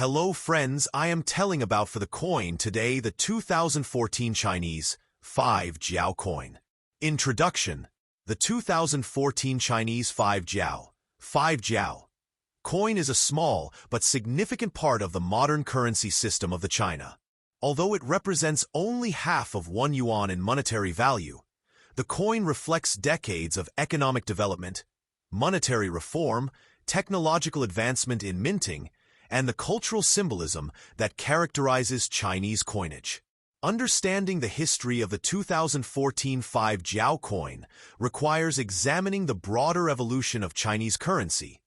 Hello friends, I am telling about for the coin today the 2014 Chinese Five Jiao coin. Introduction. The 2014 Chinese Five Jiao coin is a small but significant part of the modern currency system of the China. Although it represents only half of 1 yuan in monetary value, the coin reflects decades of economic development, monetary reform, technological advancement in minting, and the cultural symbolism that characterizes Chinese coinage. Understanding the history of the 2014 Five Jiao coin requires examining the broader evolution of Chinese currency,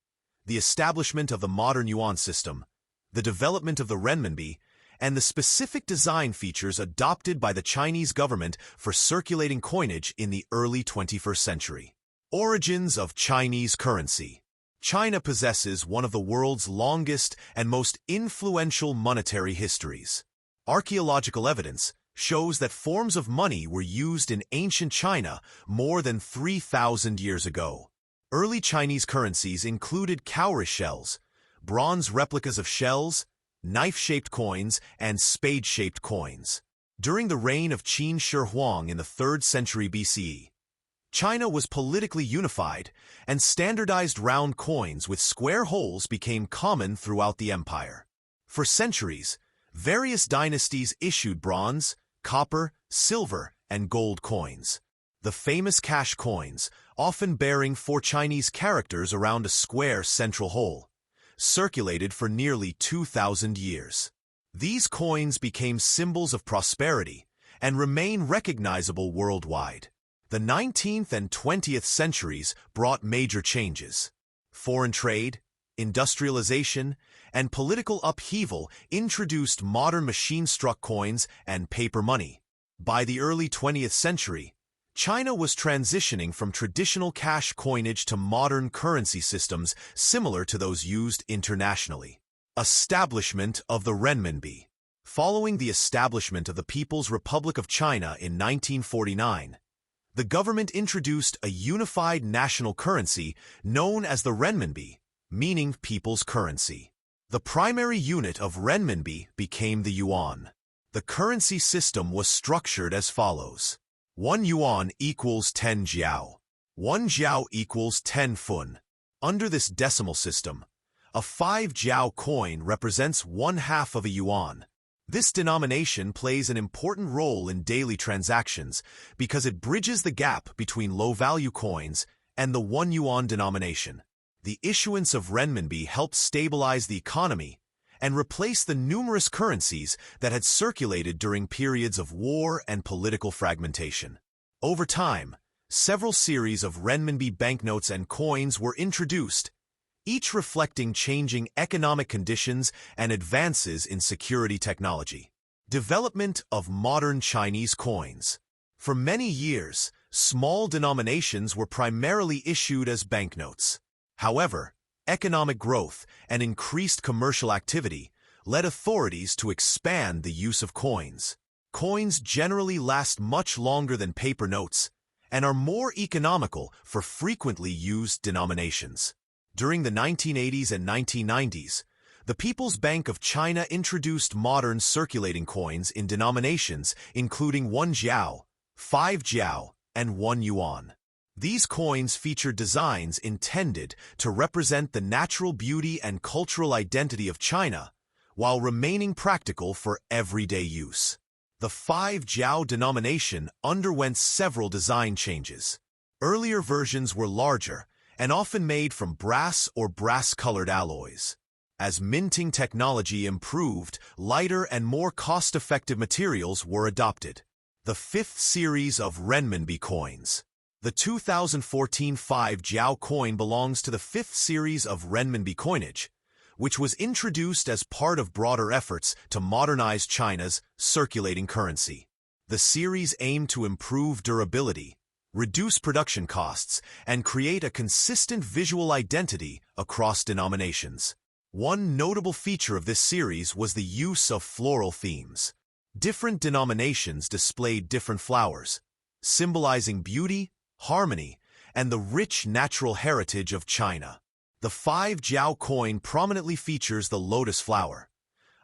the establishment of the modern yuan system, the development of the renminbi, and the specific design features adopted by the Chinese government for circulating coinage in the early 21st century. Origins of Chinese currency. China possesses one of the world's longest and most influential monetary histories. Archaeological evidence shows that forms of money were used in ancient China more than 3,000 years ago. Early Chinese currencies included cowrie shells, bronze replicas of shells, knife-shaped coins, and spade-shaped coins. During the reign of Qin Shi Huang in the 3rd century BCE, China was politically unified, and standardized round coins with square holes became common throughout the empire. For centuries, various dynasties issued bronze, copper, silver, and gold coins. The famous cash coins, often bearing 4 Chinese characters around a square central hole, circulated for nearly 2,000 years. These coins became symbols of prosperity and remain recognizable worldwide. The 19th and 20th centuries brought major changes. Foreign trade, industrialization, and political upheaval introduced modern machine-struck coins and paper money. By the early 20th century, China was transitioning from traditional cash coinage to modern currency systems similar to those used internationally. Establishment of the Renminbi. Following the establishment of the People's Republic of China in 1949, the government introduced a unified national currency known as the renminbi, meaning people's currency. The primary unit of renminbi became the yuan. The currency system was structured as follows. 1 yuan equals 10 jiao. 1 jiao equals 10 fun. Under this decimal system, a 5 jiao coin represents 1/2 of a yuan. This denomination plays an important role in daily transactions because it bridges the gap between low-value coins and the 1 yuan denomination. The issuance of renminbi helped stabilize the economy and replace the numerous currencies that had circulated during periods of war and political fragmentation. Over time, several series of renminbi banknotes and coins were introduced, each reflecting changing economic conditions and advances in security technology. Development of modern Chinese coins. For many years, small denominations were primarily issued as banknotes. However, economic growth and increased commercial activity led authorities to expand the use of coins. Coins generally last much longer than paper notes and are more economical for frequently used denominations. During the 1980s and 1990s, the People's Bank of China introduced modern circulating coins in denominations including 1 jiao, 5 jiao, and 1 yuan. These coins feature designs intended to represent the natural beauty and cultural identity of China, while remaining practical for everyday use. The 5 jiao denomination underwent several design changes. Earlier versions were larger and often made from brass or brass-colored alloys. As minting technology improved, lighter and more cost-effective materials were adopted. The 5th series of renminbi coins. The 2014 Five Jiao coin belongs to the 5th series of renminbi coinage, which was introduced as part of broader efforts to modernize China's circulating currency. The series aimed to improve durability, reduce production costs, and create a consistent visual identity across denominations. One notable feature of this series was the use of floral themes. Different denominations displayed different flowers, symbolizing beauty, harmony, and the rich natural heritage of China. The 5 jiao coin prominently features the lotus flower,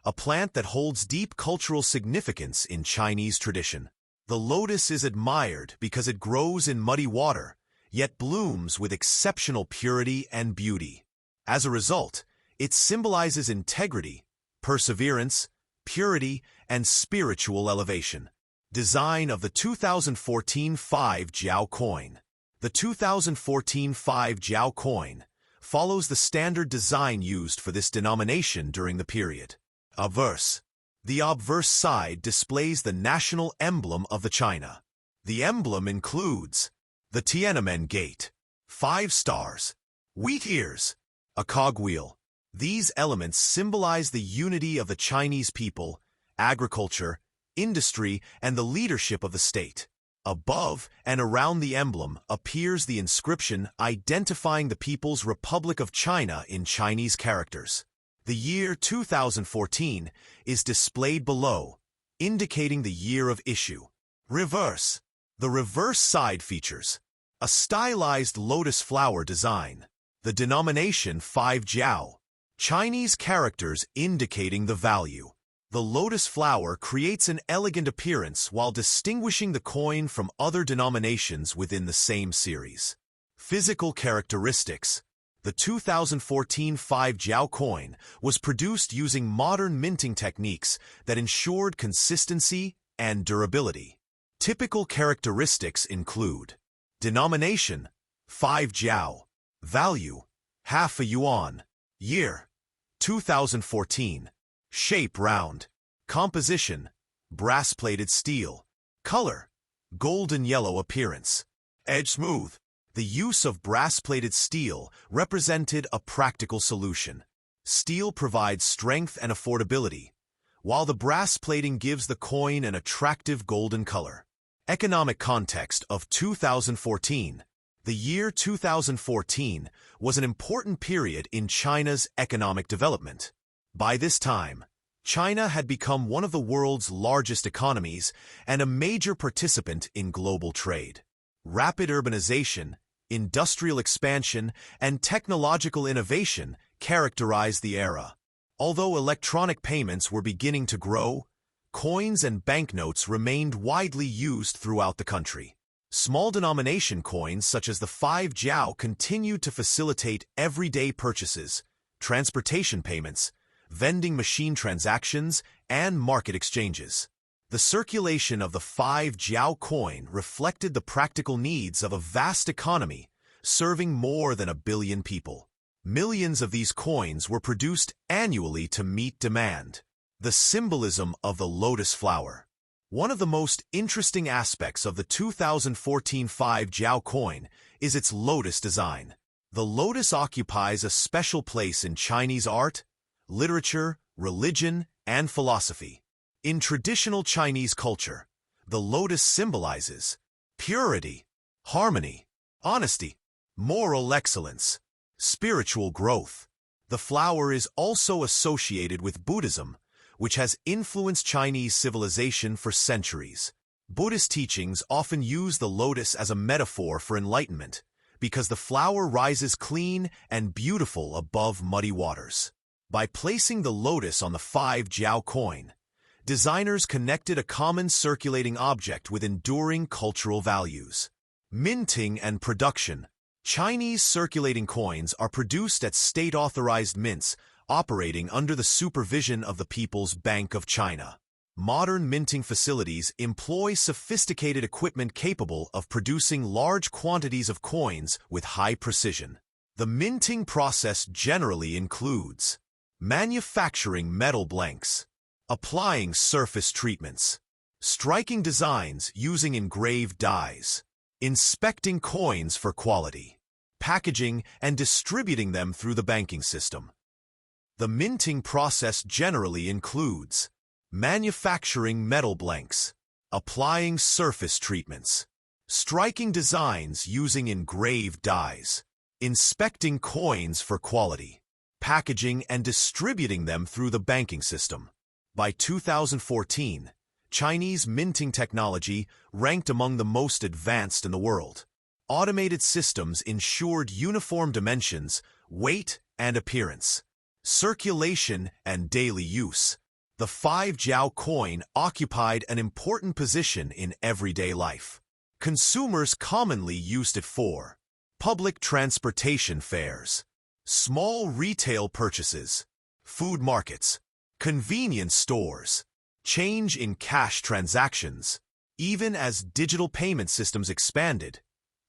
a plant that holds deep cultural significance in Chinese tradition. The lotus is admired because it grows in muddy water, yet blooms with exceptional purity and beauty. As a result, it symbolizes integrity, perseverance, purity, and spiritual elevation. Design of the 2014 Five Jiao coin. The 2014 Five Jiao coin follows the standard design used for this denomination during the period. Obverse. The obverse side displays the national emblem of the China. The emblem includes the Tiananmen Gate, 5 stars, wheat ears, a cogwheel. These elements symbolize the unity of the Chinese people, agriculture, industry, and the leadership of the state. Above and around the emblem appears the inscription identifying the People's Republic of China in Chinese characters. The year 2014 is displayed below, indicating the year of issue. Reverse. The reverse side features a stylized lotus flower design, the denomination 5 Jiao, Chinese characters indicating the value. The lotus flower creates an elegant appearance while distinguishing the coin from other denominations within the same series. Physical characteristics. The 2014 Five Jiao coin was produced using modern minting techniques that ensured consistency and durability. Typical characteristics include denomination, 5 Jiao, value, half a yuan, year, 2014, shape round, composition, brass-plated steel, color, golden yellow appearance, edge smooth. The use of brass-plated steel represented a practical solution. Steel provides strength and affordability, while the brass plating gives the coin an attractive golden color. Economic context of 2014. The year 2014 was an important period in China's economic development. By this time, China had become one of the world's largest economies and a major participant in global trade. Rapid urbanization, industrial expansion, and technological innovation characterized the era. Although electronic payments were beginning to grow, coins and banknotes remained widely used throughout the country. Small denomination coins such as the 5 Jiao continued to facilitate everyday purchases, transportation payments, vending machine transactions, and market exchanges. The circulation of the 5 Jiao coin reflected the practical needs of a vast economy, serving more than 1 billion people. Millions of these coins were produced annually to meet demand. The symbolism of the lotus flower. One of the most interesting aspects of the 2014 Five Jiao coin is its lotus design. The lotus occupies a special place in Chinese art, literature, religion, and philosophy. In traditional Chinese culture, the lotus symbolizes purity, harmony, honesty, moral excellence, spiritual growth. The flower is also associated with Buddhism, which has influenced Chinese civilization for centuries. Buddhist teachings often use the lotus as a metaphor for enlightenment, because the flower rises clean and beautiful above muddy waters. By placing the lotus on the 5 Jiao coin, designers connected a common circulating object with enduring cultural values. Minting and production. Chinese circulating coins are produced at state-authorized mints operating under the supervision of the People's Bank of China. Modern minting facilities employ sophisticated equipment capable of producing large quantities of coins with high precision. The minting process generally includes manufacturing metal blanks, applying surface treatments, striking designs using engraved dies, inspecting coins for quality, packaging and distributing them through the banking system. The minting process generally includes manufacturing metal blanks, applying surface treatments, striking designs using engraved dies, inspecting coins for quality, packaging and distributing them through the banking system. By 2014, Chinese minting technology ranked among the most advanced in the world. Automated systems ensured uniform dimensions, weight, and appearance. Circulation and daily use. The 5 Jiao coin occupied an important position in everyday life. Consumers commonly used it for public transportation fares, small retail purchases, food markets, convenience stores, change in cash transactions. Even as digital payment systems expanded,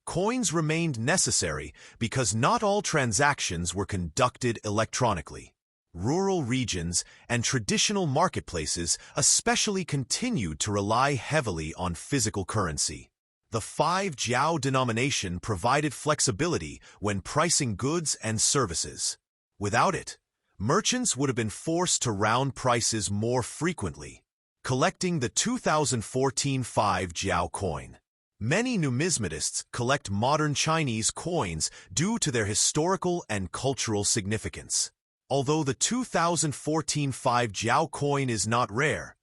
coins remained necessary because not all transactions were conducted electronically. Rural regions and traditional marketplaces especially continued to rely heavily on physical currency. The 5 Jiao denomination provided flexibility when pricing goods and services. Without it, merchants would have been forced to round prices more frequently. Collecting the 2014 5 Jiao coin. Many numismatists collect modern Chinese coins due to their historical and cultural significance. Although the 2014 5 Jiao coin is not rare,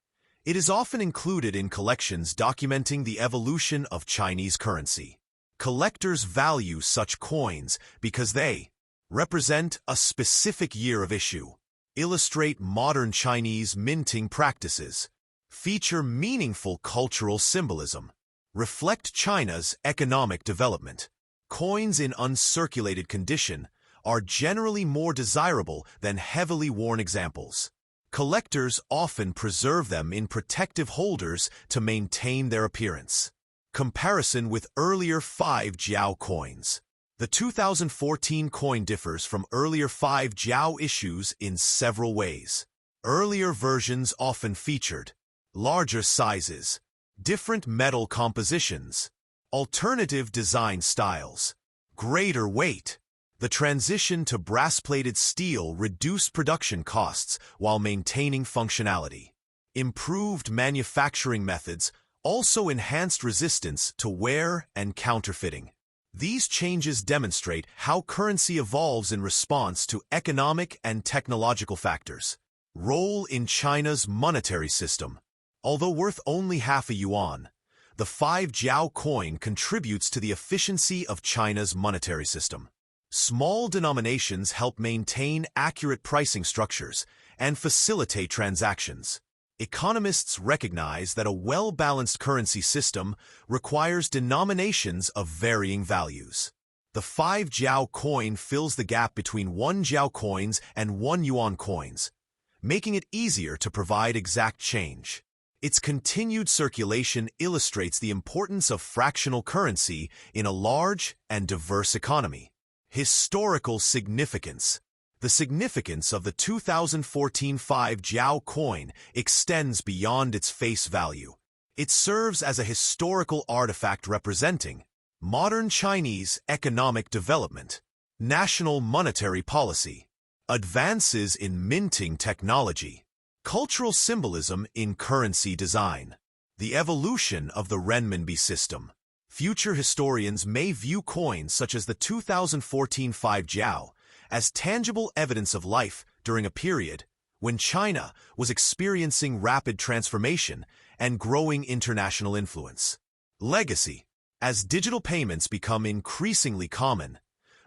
it is often included in collections documenting the evolution of Chinese currency. Collectors value such coins because they represent a specific year of issue, illustrate modern Chinese minting practices, feature meaningful cultural symbolism, reflect China's economic development. Coins in uncirculated condition are generally more desirable than heavily worn examples. Collectors often preserve them in protective holders to maintain their appearance. Comparison with earlier 5 Jiao coins. The 2014 coin differs from earlier 5 Jiao issues in several ways. Earlier versions often featured larger sizes, different metal compositions, alternative design styles, greater weight. The transition to brass-plated steel reduced production costs while maintaining functionality. Improved manufacturing methods also enhanced resistance to wear and counterfeiting. These changes demonstrate how currency evolves in response to economic and technological factors. Role in China's monetary system. Although worth only half a yuan, the 5 Jiao coin contributes to the efficiency of China's monetary system. Small denominations help maintain accurate pricing structures and facilitate transactions. Economists recognize that a well-balanced currency system requires denominations of varying values. The 5 Jiao coin fills the gap between 1 Jiao coins and 1 yuan coins, making it easier to provide exact change. Its continued circulation illustrates the importance of fractional currency in a large and diverse economy. Historical significance. The significance of the 2014 5 Jiao coin extends beyond its face value. It serves as a historical artifact representing modern Chinese economic development, national monetary policy, advances in minting technology, cultural symbolism in currency design, the evolution of the Renminbi system. Future historians may view coins such as the 2014 5 Jiao as tangible evidence of life during a period when China was experiencing rapid transformation and growing international influence. Legacy. As digital payments become increasingly common,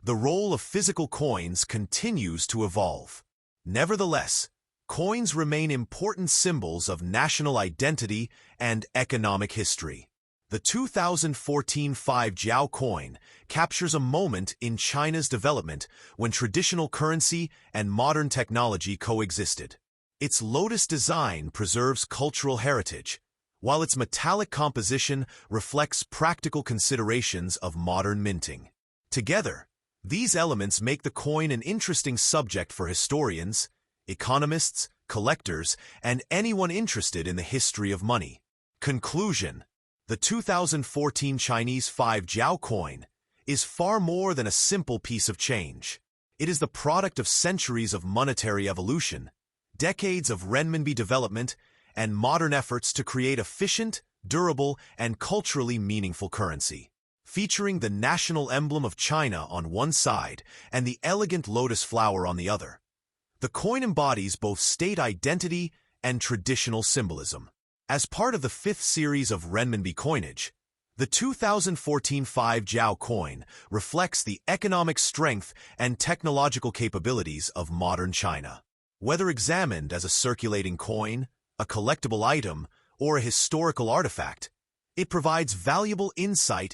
the role of physical coins continues to evolve. Nevertheless, coins remain important symbols of national identity and economic history. The 2014 5 Jiao coin captures a moment in China's development when traditional currency and modern technology coexisted. Its lotus design preserves cultural heritage, while its metallic composition reflects practical considerations of modern minting. Together, these elements make the coin an interesting subject for historians, economists, collectors, and anyone interested in the history of money. Conclusion. The 2014 Chinese 5 Jiao coin is far more than a simple piece of change. It is the product of centuries of monetary evolution, decades of renminbi development, and modern efforts to create efficient, durable, and culturally meaningful currency. Featuring the national emblem of China on one side and the elegant lotus flower on the other, the coin embodies both state identity and traditional symbolism. As part of the 5th series of renminbi coinage, the 2014 5 Jiao coin reflects the economic strength and technological capabilities of modern China. Whether examined as a circulating coin, a collectible item, or a historical artifact, it provides valuable insight